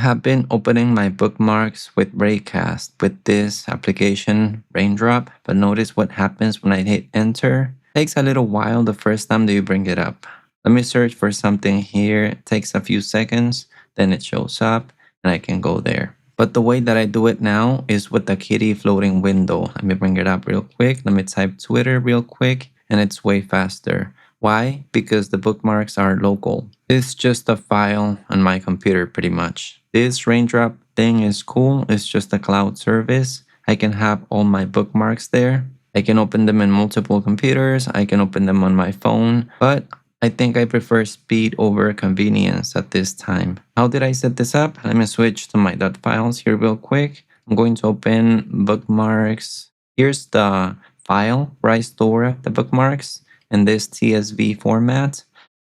have been opening my bookmarks with Raycast with this application Raindrop, but notice what happens when I hit enter. It takes a little while the first time that you bring it up. Let me search for something here. It takes a few seconds, then it shows up and I can go there. But the way that I do it now is with the kitty floating window. Let me bring it up real quick. Let me type Twitter real quick and it's way faster. Why? Because the bookmarks are local. It's just a file on my computer pretty much. This Raindrop thing is cool. It's just a cloud service. I can have all my bookmarks there. I can open them in multiple computers. I can open them on my phone, but I think I prefer speed over convenience at this time. How did I set this up? Let me switch to my .files here real quick. I'm going to open bookmarks. Here's the file where I store the bookmarks in this TSV format.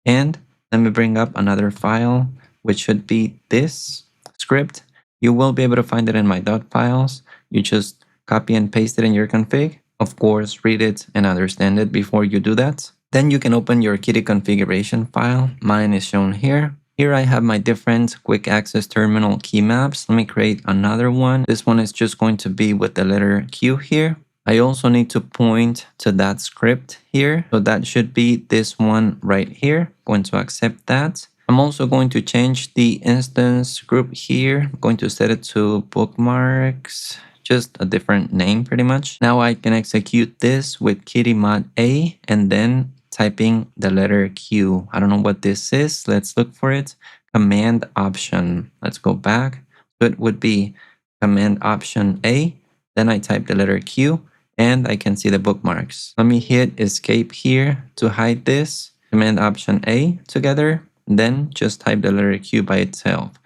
And let me bring up another file, which should be this script. You will be able to find it in my .files. You just copy and paste it in your config. Of course, read it and understand it before you do that. Then you can open your kitty configuration file. Mine is shown here. Here I have my different quick access terminal keymaps. Let me create another one. This one is just going to be with the letter Q here. I also need to point to that script here. So that should be this one right here. Going to accept that. I'm also going to change the instance group here. I'm going to set it to bookmarks. Just a different name pretty much. Now I can execute this with kitty mod A and then typing the letter Q. I don't know what this is. Let's look for it. Command option. Let's go back. So it would be command option A. Then I type the letter Q and I can see the bookmarks. Let me hit escape here to hide this. Command option A together. Then just type the letter Q by itself.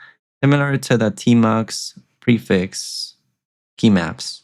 Similar to the tmux prefix keymaps.